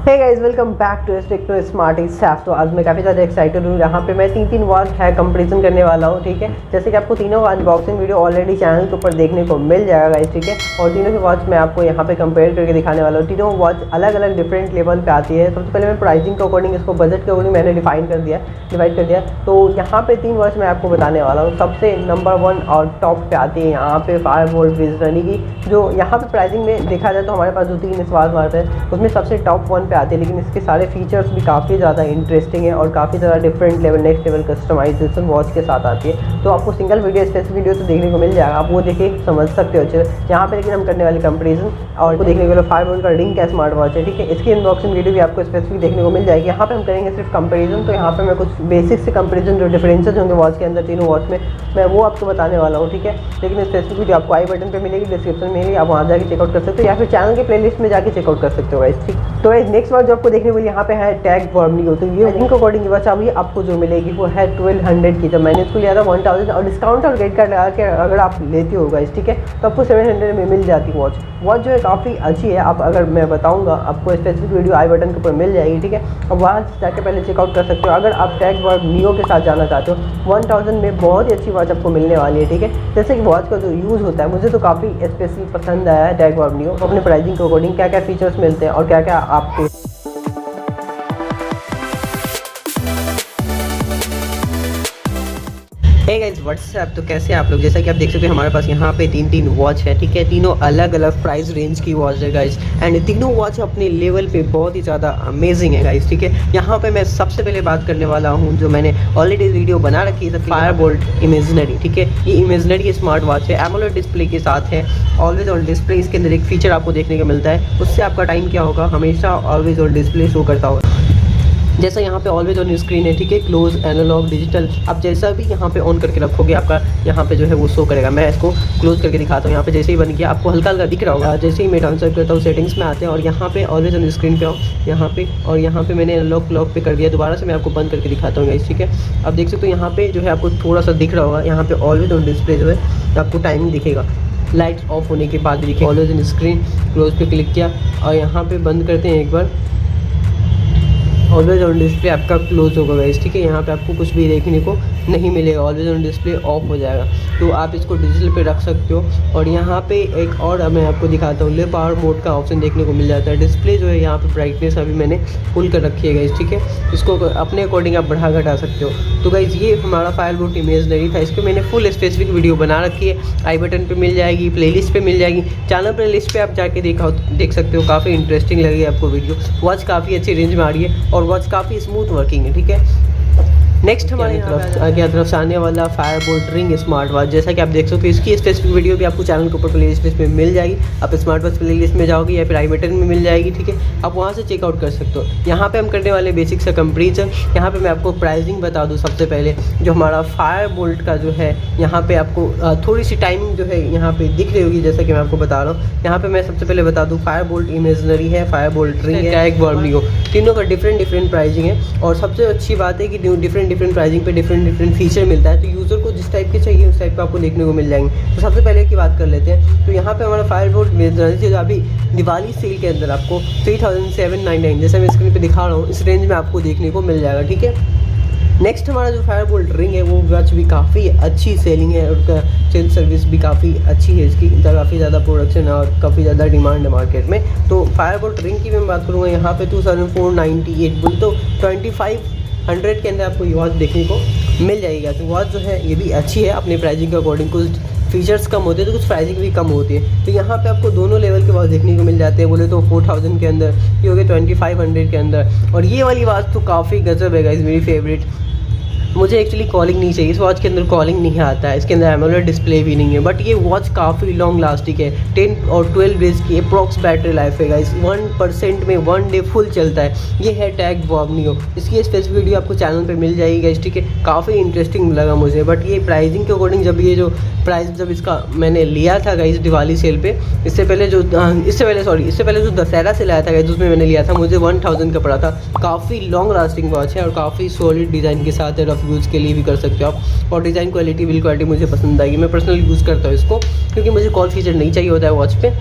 Hey guys, welcome back to Techno Smart Saif. तो आज मैं काफ़ी ज़्यादा एक्साइटेड हूँ। यहाँ पे मैं तीन वॉच है कंपैरिजन करने वाला हूँ। ठीक है, जैसे कि आपको तीनों अनबॉक्सिंग वीडियो ऑलरेडी चैनल के ऊपर देखने को मिल जाएगा गाइस। ठीक है, और तीनों की वॉच मैं आपको यहाँ पे कंपेयर करके दिखाने वाला हूँ। तीनों वॉच अलग अलग डिफरेंट लेवल पे आती है। सबसे पहले मैं प्राइसिंग के अकॉर्डिंग, इसको बजट के अकॉर्डिंग मैंने डिवाइड कर दिया। तो यहाँ पे 3 वॉच मैं आपको बताने वाला हूँ। सबसे नंबर 1 और टॉप पे आती है यहाँ पे फायरबोल्ट विजनरी की, जो यहाँ पे प्राइसिंग में देखा जाए तो हमारे पास जो 3 स्मार्ट है उसमें सबसे टॉप 1 पे आती है। लेकिन इसके सारे फीचर्स भी काफ़ी ज़्यादा इंटरेस्टिंग है और काफ़ी ज़्यादा different level, next level customization watch के साथ आती है। तो आपको सिंगल वीडियो, स्पेसिफिक वीडियो तो देखने को मिल जाएगा, आप वो देखे समझ सकते हो अच्छे। यहाँ पे लेकिन हम करने वाले कंपेरिजन और को देखने के लिए फायरबोल्ट का रिंग का स्मार्ट वॉच है। ठीक है, इसकी अनबॉक्सिंग वीडियो भी आपको स्पेसिफिक देखने को मिल जाएगी। यहाँ पे हम करेंगे सिर्फ कंपेरिजन। तो यहाँ पे मैं कुछ बेसिक से कंपेरिजन जो डिफरेंसेज होंगे वॉच के अंदर, तीनों वॉच में, मैं वो आपको बताने वाला हूँ। ठीक है, लेकिन स्पेसिफिक वीडियो आपको आई बटन पे मिलेगी, डिस्क्रिप्शन में मिलेगी, आप वहाँ जाकर चेकआउट कर सकते हो या फिर चैनल के प्लेलिस्ट में जाकर चेकआउट कर सकते हो गाइस। ठीक, तो नेक्स्ट वॉच जो आपको देखने को यहाँ पे है टैग वर्मनी। तो ये रिंग अकॉर्डिंग वॉच अभी आपको जो मिलेगी वो है 1200 की। जब मैंने इसको लिया था 1000 और डिस्काउंट और क्रेडिट कार्ड लगा के अगर आप लेते हो गाइस, ठीक है, तो आपको 700 में मिल जाती वॉच जो है काफ़ी अच्छी है। आप अगर मैं बताऊंगा आपको स्पेसिफिक वीडियो आई बटन के ऊपर मिल जाएगी। ठीक है, अब वहाँ जाके पहले चेकआउट कर सकते हो। अगर आप टैग वर्म नियो के साथ जाना चाहते हो 1000 में बहुत ही अच्छी वॉच आपको मिलने वाली है। ठीक है, जैसे कि वॉच का जो यूज़ होता है मुझे तो काफ़ी स्पेशली पसंद आया है टैग वर्म नियो। अपने प्राइसिंग के अकॉर्डिंग क्या क्या फीचर्स मिलते हैं और क्या क्या आपको हे गाइस, व्हाट्सएप। तो कैसे आप लोग, जैसा कि आप देख सकते हैं हमारे पास यहाँ पे तीन वॉच है। ठीक है, तीनों अलग अलग प्राइस रेंज की वॉच है गाइस, एंड तीनों वॉच अपने लेवल पे बहुत ही ज़्यादा अमेजिंग है गाइस। ठीक है, यहाँ पे मैं सबसे पहले बात करने वाला हूँ जो मैंने ऑलरेडी वीडियो बना रखी है, फायरबोल्ट इमेजिनरी। ठीक है, ये इमेजिनरी स्मार्ट वॉच है, एमोलेड डिस्प्ले के साथ है, ऑलवेज ऑन डिस्प्ले। इसके अंदर एक फीचर आपको देखने को मिलता है, उससे आपका टाइम क्या होगा, हमेशा ऑलवेज ऑन डिस्प्ले शो करता होगा। जैसा यहाँ पे ऑलवेज ऑन स्क्रीन है, ठीक है, क्लोज, एनालॉग, डिजिटल। आप जैसा भी यहाँ पे ऑन करके रखोगे आपका यहाँ पे जो है वो शो करेगा। मैं इसको क्लोज करके दिखाता हूँ। यहाँ पे जैसे ही बन गया आपको हल्का हल्का दिख रहा होगा। जैसे ही मैं ट्रांसफर करता हूँ सेटिंग्स में आते हैं और यहाँ पे ऑलवेज ऑन स्क्रीन पे आओ, यहाँ पे, और यहाँ पे मैंने एनालॉग क्लॉक पे कर दिया। दोबारा से मैं आपको बंद करके दिखाता हूँ गाइस। ठीक है, आप देख सकते हो यहाँ पे जो है आपको थोड़ा सा दिख रहा होगा। यहाँ पे ऑलवेज ऑन डिस्प्ले जो है आपको टाइमिंग दिखेगा, लाइट्स ऑफ होने के बाद दिखेगा। ऑलवेज ऑन स्क्रीन, क्लोज पे क्लिक किया और यहाँ पे बंद करते हैं एक बार, ऑलवेज ऑन डिस्प्ले आपका क्लोज होगा गाइस। ठीक है, यहाँ पे आपको कुछ भी देखने को नहीं मिलेगा, ऑलवेज ऑन डिस्प्ले ऑफ हो जाएगा। तो आप इसको डिजिटल पे रख सकते हो। और यहाँ पे एक और मैं आपको दिखाता हूँ, लो पावर मोड का ऑप्शन देखने को मिल जाता है। डिस्प्ले जो है यहाँ पे ब्राइटनेस अभी मैंने फुल कर रखी है गाइस। ठीक है, इसको अपने अकॉर्डिंग आप बढ़ा घटा सकते हो। तो गाइस ये हमारा फायरबोल्ट इमेजिनरी था, इसको मैंने फुल स्पेसिफिक वीडियो बना रखी है, आई बटन पर मिल जाएगी, प्लेलिस्ट पे मिल जाएगी, चैनल प्ले लिस्ट पे आप जाके देख सकते हो। काफ़ी इंटरेस्टिंग लगेगी आपको वीडियो। वॉच काफ़ी अच्छी रेंज में आ रही है और वॉच काफ़ी स्मूथ वर्किंग है। ठीक है, नेक्स्ट हमारे तरफ से आने वाला फायरबोल्ट रिंग स्मार्ट वॉच, जैसा कि आप देख सकते हो इसकी स्पेसिफिक वीडियो भी आपको चैनल के ऊपर प्ले लिस्ट में मिल जाएगी। आप स्मार्ट वॉच प्ले लिस्ट में जाओगे या फिर आई बटन में मिल जाएगी। ठीक है, आप वहाँ से चेकआउट कर सकते हो। यहाँ पे हम करने वाले बेसिक सा कंपेरिजन। यहाँ पे मैं आपको प्राइसिंग बता दूँ सबसे पहले। जो हमारा फायरबोल्ट का जो है यहाँ पे आपको थोड़ी सी टाइमिंग जो है यहाँ पे दिख रही होगी, जैसा कि मैं आपको बता रहा हूँ। यहाँ पे मैं सबसे पहले बता दूँ, फायरबोल्ट इमेजिनरी है, फायरबोल्ट रिंग है, टैग वर्म नियो, तीनों का डिफरेंट प्राइसिंग है। और सबसे अच्छी बात है कि डिफरेंट प्राइसिंग पे डिफरेंट फीचर मिलता है। तो यूज़र को जिस टाइप के चाहिए उस टाइप का आपको देखने को मिल जाएंगे। तो सबसे पहले की बात कर लेते हैं। तो यहाँ पे हमारा फायरबोल्ट इमेजिनरी अभी दिवाली सेल के अंदर आपको 3799, जैसे मैं स्क्रीन पे दिखा रहा हूँ, इस रेंज में आपको देखने को मिल जाएगा। ठीक है, नेक्स्ट हमारा जो फायरबोल्ट रिंग है वो वॉच भी काफ़ी अच्छी सेलिंग है और उसका सेल सर्विस भी काफ़ी अच्छी है इसकी, काफ़ी ज़्यादा प्रोडक्शन है और काफ़ी ज़्यादा डिमांड है मार्केट में। तो फायरबोल्ट रिंग की मैं बात करूँगा, यहाँ पे 2498 बोल तो 2500 के अंदर आपको ये वॉच देखने को मिल जाएगा। तो वॉच जो है ये भी अच्छी है अपने प्राइसिंग के अकॉर्डिंग। कुछ फीचर्स कम होते हैं तो कुछ प्राइसिंग भी कम होती है। तो यहाँ पे आपको दोनों लेवल के वॉच देखने को मिल जाते हैं। बोले तो 4000 के अंदर, ये हो गए 2500 के अंदर। और ये वाली वॉच तो काफ़ी गजब है गाइस, मेरी फेवरेट। मुझे एक्चुअली कॉलिंग नहीं चाहिए, इस वॉच के अंदर कॉलिंग नहीं आता है, इसके अंदर एमोलेड डिस्प्ले भी नहीं है, बट ये वॉच काफ़ी लॉन्ग लास्टिक है। 10 और 12 डेज की अप्रॉक्स बैटरी लाइफ है गाइस, 1% में 1 डे फुल चलता है। ये है टैग वर्म नियो, इसकी स्पेसिफिक वीडियो आपको चैनल पे मिल जाएगी गाइस। ठीक है, काफ़ी इंटरेस्टिंग लगा मुझे। बट ये प्राइसिंग के अकॉर्डिंग, जब ये जो प्राइस जब इसका मैंने लिया था गाइस दिवाली सेल पे, इससे पहले जो दशहरा से लाया था गाइस, उसमें मैंने लिया था, मुझे 1000 का पड़ा था। काफ़ी लॉन्ग लास्टिंग वॉच है और काफ़ी सॉलिड डिज़ाइन के साथ है, रफ यूज़ के लिए भी कर सकते हो आप। और डिज़ाइन क्वालिटी, बिल्ड क्वालिटी मुझे पसंद आएगी। मैं पर्सनली यूज़ करता हूँ इसको क्योंकि मुझे कॉल फीचर नहीं चाहिए होता है वॉच पे।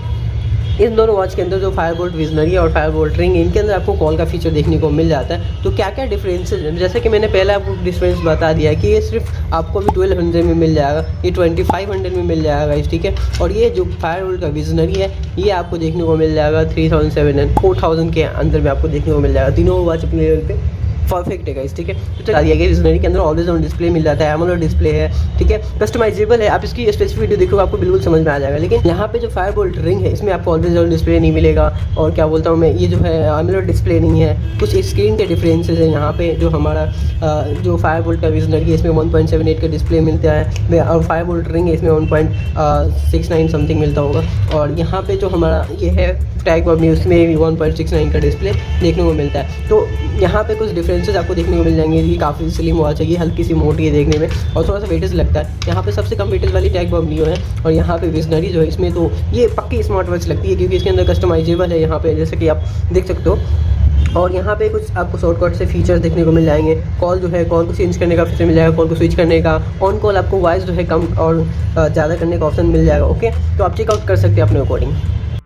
इन दोनों वॉच के अंदर जो फायरबोल्ट विजनरी और फायरबोल्ट रिंग, इनके अंदर आपको कॉल का फीचर देखने को मिल जाता है। तो क्या क्या डिफरेंसेस है, जैसे कि मैंने पहले आपको डिफरेंस बता दिया कि ये सिर्फ आपको भी 1200 में मिल जाएगा, ये 2500 में मिल जाएगा गाइस, ठीक है। और ये जो फायरबोल्ट का विजनरी है ये आपको देखने को मिल जाएगा 3700 4000 के अंदर में आपको देखने को मिल जाएगा। तीनों वॉच अपने लेवल पे परफेक्ट है गाइस, ठीक है। तो चला दिया गया विजनरी के अंदर ऑलवेज ऑन डिस्प्ले मिल जाता है, एमोलेड डिस्प्ले है, ठीक है, कस्टमाइजेबल है। आप इसकी स्पेसिफिक वीडियो देखोगे आपको बिल्कुल समझ में आ जाएगा। लेकिन यहाँ पे जो फायरबोल्ट रिंग है इसमें आपको ऑलवेज ऑन डिस्प्ले नहीं मिलेगा, और क्या बोलता हूँ मैं, ये जो है एमोलेड डिस्प्ले नहीं है। कुछ स्क्रीन के डिफरेंसेस है यहाँ पे। जो हमारा जो फायरबोल्ट का विजनरी है इसमें 1.78 का डिस्प्ले मिलता है, और फायरबोल्ट रिंग है इसमें 1.69 समथिंग मिलता होगा। और यहाँ पे जो हमारा ये है टैग वॉब न्यूज़ में भी 1.69 का डिस्प्ले देखने को मिलता है। तो यहाँ पे कुछ डिफरेंसेस आपको देखने को मिल जाएंगे। ये काफ़ी स्लिम वॉच है, ये हल्की सी मोटी है देखने में, और थोड़ा सा वेटेज लगता है। यहाँ पे सबसे कम वेटेज वाली टैग वॉब न्यू है, और यहाँ पे विजनरी जो है इसमें तो ये पक्की स्मार्ट वॉच लगती है, क्योंकि इसके अंदर कस्टमाइजेबल है यहाँ पे, जैसे कि आप देख सकते हो। और यहाँ पे कुछ आपको शॉर्टकट से फीचर्स देखने को मिल जाएंगे। कॉल जो है, कॉल को चेंज करने का फीचर मिल जाएगा, कॉल को स्विच करने का, ऑन कॉल आपको वॉइस जो है कम और ज़्यादा करने का ऑप्शन मिल जाएगा। ओके, तो आप चेकआउट कर सकते हैं अपने अकॉर्डिंग।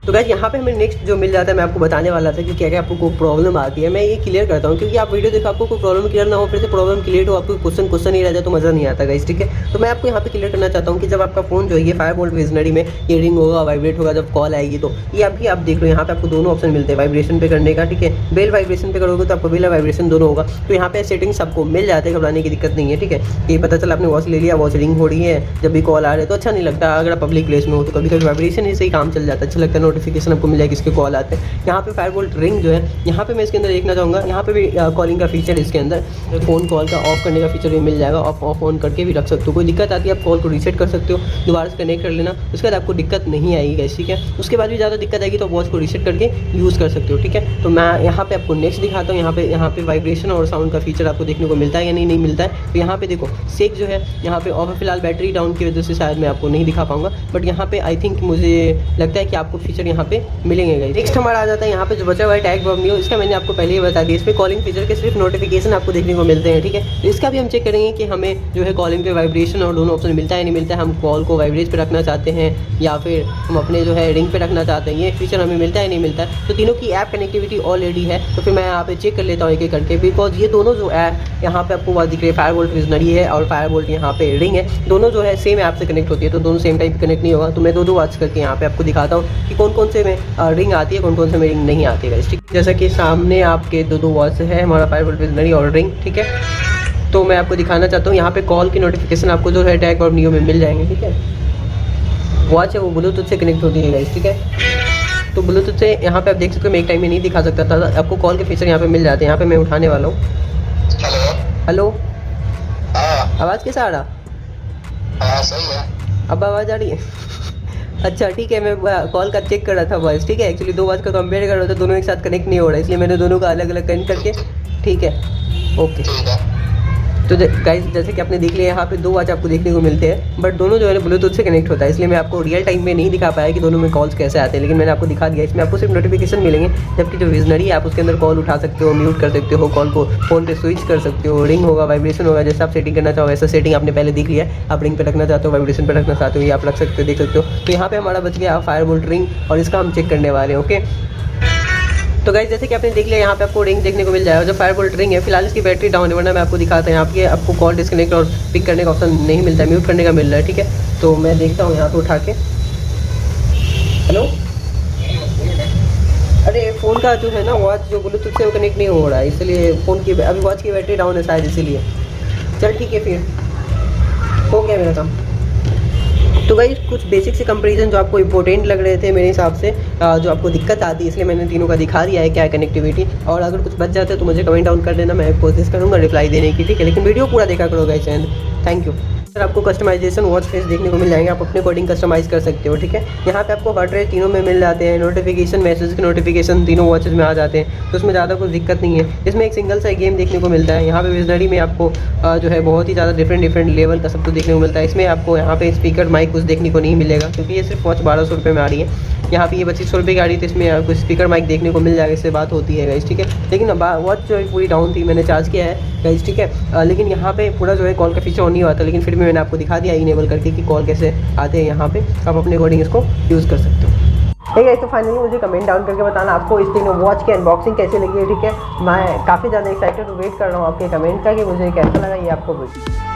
तो गाइस यहाँ पे हमें नेक्स्ट जो मिल जाता है, मैं आपको बताने वाला था कि क्या क्या आपको कोई प्रॉब्लम आती है। मैं ये क्लियर करता हूँ, क्योंकि आप वीडियो देखो आपको कोई प्रॉब्लम क्लियर ना हो, फिर से प्रॉब्लम क्लियर हो, आपको क्वेश्चन ही रह जाए तो मज़ा नहीं आता गाइस, ठीक है। तो मैं आपको यहाँ पे क्लियर करना चाहता हूँ कि जब आपका फ़ोन जो है ये फायरबोल्ट विजनरी में ये रिंग होगा, वाइब्रेट होगा, जब कॉल आएगी तो ये आप देख लो, यहाँ पे आपको दोनों ऑप्शन मिलते हैं वाइब्रेशन पे करने का, ठीक है। बेल वाइब्रेशन पे करोगे तो आपको बेल वाइब्रेशन दोनों होगा। तो यहाँ पे सेटिंग्स आपको मिल जाते हैं, घबराने की दिक्कत नहीं है, ठीक है। ये पता चला आपने वॉच ले लिया, वॉच रिंग हो रही है, जब भी कॉल आ रहे हैं तो अच्छा नहीं लगता। अगर आप पब्लिक प्लेस में हो तो कभी कभी वाइब्रेशन ही सही काम चल जाता है, अच्छा लगता है, नोटिफिकेशन आपको मिल जाएगी इसके कॉल आते हैं। यहाँ पे फायरबोल्ट रिंग जो है, यहाँ पे मैं इसके अंदर देखना चाहूँगा, यहाँ पे भी कॉलिंग का फीचर इसके अंदर, फ़ोन कॉल का ऑफ करने का फीचर भी मिल जाएगा। ऑफ ऑन करके भी रख सकते हो, कोई दिक्कत आती है आप कॉल को रीसेट कर सकते हो, दोबारा से कनेक्ट कर लेना, उसके बाद आपको दिक्कत नहीं आएगी, ठीक है। उसके बाद भी ज़्यादा दिक्कत आएगी तो वॉच को रीसेट करके यूज़ कर सकते हो, ठीक है। तो मैं यहाँ पे आपको नेक्स्ट दिखाता हूँ। यहाँ पे वाइब्रेशन और साउंड का फीचर आपको देखने को मिलता है या नहीं मिलता है। तो यहाँ पे देखो सेक जो है यहाँ पे ऑफ है, फिलहाल बैटरी डाउन की वजह से शायद मैं आपको नहीं दिखा पाऊंगा, बट यहाँ पे आई थिंक मुझे लगता है कि आपको फीचर यहाँ पे मिलेंगे। नेक्स्ट हमारा आ जाता है यहाँ पे जो बचा हुआ है टैग वॉब न्यू, इसका मैंने आपको पहले ही बता दिया। इस पर कॉलिंग फीचर के सिर्फ नोटिफिकेशन आपको देखने को मिलते हैं, ठीक है। तो इसका भी हम चेक करेंगे कि हमें जो है कॉलिंग पे वाइब्रेशन और दोनों ऑप्शन मिलता है नहीं मिलता है। हम कॉल को वाइब्रेट पे रखना चाहते हैं या फिर हम अपने जो है रिंग पे रखना चाहते हैं, ये फीचर हमें मिलता है नहीं मिलता है। तो तीनों की ऐप कनेक्टिविटी ऑलरेडी है, तो फिर मैं यहाँ पे चेक कर लेता हूँ एक एक करके, बिकॉज ये दोनों जो ऐप यहाँ पे आपको बात दिख रही है, फायरबोल्ट विजनरी है और फायरबोल्ट यहाँ पे रिंग है, दोनों जो है सेम ऐप से कनेक्ट होती है, तो दोनों सेम टाइप कनेक्ट नहीं होगा। तो मैं दो वॉच करके यहाँ पे आपको दिखाता हूँ कि कौन कौन से में रिंग आती है, कौन कौन से में रिंग नहीं आती है, ठीक। जैसा कि सामने आपके दो वॉच है, हमारा फायरबोल्ट विजनरी और रिंग, ठीक है। तो मैं आपको दिखाना चाहता हूँ यहाँ पे कॉल की नोटिफिकेशन आपको जो है टैग और न्यू में मिल जाएंगे, ठीक है। वॉच है वो ब्लूटूथ से कनेक्ट होती है गाइस, ठीक है। तो ब्लूटूथ से यहाँ पे आप देख सकते हो, मैं एक टाइम में नहीं दिखा सकता था, आपको कॉल के फीचर यहाँ पे मिल जाते हैं। यहाँ पे मैं उठाने वाला हूँ। हेलो, आवाज़ कैसा आ रहा? सही है। अब आवाज़ आ रही है? अच्छा ठीक है, मैं कॉल का चेक कर रहा था वॉइस, ठीक है। एक्चुअली दो वॉच का कंपेयर कर रहा था, दोनों एक साथ कनेक्ट नहीं हो रहा है, इसलिए मैंने दोनों का अलग अलग कनेक्ट करके, ठीक है, ओके। तो गाइस जैसे कि आपने देख लिया यहाँ पे दो वॉच आपको देखने को मिलते हैं, बट दोनों जो है ब्लूटूथ से कनेक्ट होता है, इसलिए मैं आपको रियल टाइम में नहीं दिखा पाया कि दोनों में कॉल्स कैसे आते हैं, लेकिन मैंने आपको दिखा दिया। इसमें आपको सिर्फ नोटिफिकेशन मिलेंगे, जबकि जो विजनरी है आप उसके अंदर कॉल उठा सकते हो, म्यूट कर सकते हो, कॉल को फ़ोन पे स्विच कर सकते हो, रिंग होगा, वाइब्रेशन होगा, जैसे आप सेटिंग करना चाहो वैसा सेटिंग आपने पहले देख लिया। आप रिंग पे रखना चाहते हो, वाइब्रेशन पे रखना चाहते हो, ये आप रख सकते हो, देख सकते हो। तो यहाँ पे हमारा बच गया फायरबोल्ट रिंग, और इसका हम चेक करने वाले हैं, ओके। तो गाइस जैसे कि आपने देख लिया यहाँ पे आपको रिंग देखने को मिल जाएगा, जो फायरबोल्ट रिंग है, फिलहाल इसकी बैटरी डाउन है, वरना मैं आपको दिखाता हूँ। यहाँ पे आपको कॉल डिस्कनेक्ट और पिक करने का ऑप्शन नहीं मिलता है, म्यूट करने का मिल रहा है, ठीक है। तो मैं देखता हूँ यहाँ पे उठा के। हेलो, अरे फ़ोन का जो है ना वॉच जो ब्लूटूथ से वो कनेक्ट नहीं हो रहा है, इसलिए फ़ोन की अभी वॉच की बैटरी डाउन है शायद, इसीलिए। चल ठीक है, फिर हो गया मेरा काम। तो गाइस कुछ बेसिक से कंपैरिजन जो आपको इंपॉर्टेंट लग रहे थे मेरे हिसाब से, जो आपको दिक्कत आती है, इसलिए मैंने तीनों का दिखा दिया है क्या है कनेक्टिविटी। और अगर कुछ बच जाता है तो मुझे कमेंट डाउन कर देना, मैं कोशिश करूँगा रिप्लाई देने की, ठीक है। लेकिन वीडियो पूरा देखा करो guys, and thank you. Sir आपको कस्टमाइजेशन वॉच फेस देखने को मिल जाएंगे, आप अपने अकॉर्डिंग कस्टमाइज़ कर सकते हो, ठीक है। यहाँ पे आपको हार्ट रेट तीनों में मिल जाते हैं, नोटिफिकेशन मैसेज के नोटिफिकेशन तीनों वॉचेज में आ जाते हैं, तो उसमें ज़्यादा कुछ दिक्कत नहीं है। इसमें एक सिंगल सा गेम देखने को मिलता है। यहाँ पे विजनरी में आपको जो है बहुत ही ज़्यादा डिफरेंट लेवल का सब कुछ देखने को मिलता है। इसमें आपको यहाँ पे स्पीकर माइक कुछ देखने को नहीं मिलेगा, क्योंकि ये सिर्फ वॉच 1200 रुपये में आ रही है। यहाँ पे ये 2500 रुपये की आ रही थी, इसमें आपको स्पीकर माइक देखने को मिल जाएगा, इससे बात होती है गाइस, ठीक है। लेकिन वॉच जो है पूरी डाउन थी, मैंने चार्ज किया है गाइस, ठीक है। लेकिन यहाँ पे पूरा जो है कॉल का फीचर ऑन नहीं हुआ था, लेकिन फिर भी मैंने आपको दिखा दिया इनेबल करके कि कॉल कैसे आते हैं यहाँ पे, आप अपने अकॉर्डिंग इसको यूज़ कर सकते हो। ठीक है, तो फाइनली मुझे कमेंट डाउन करके बताना आपको इस तीनों वॉच की अनबॉक्सिंग कैसी लगी है। ठीक है, मैं काफ़ी ज़्यादा एक्साइटेड वेट कर रहा हूँ आपके कमेंट का कि मुझे कैसा लगा ये आपको वीडियो।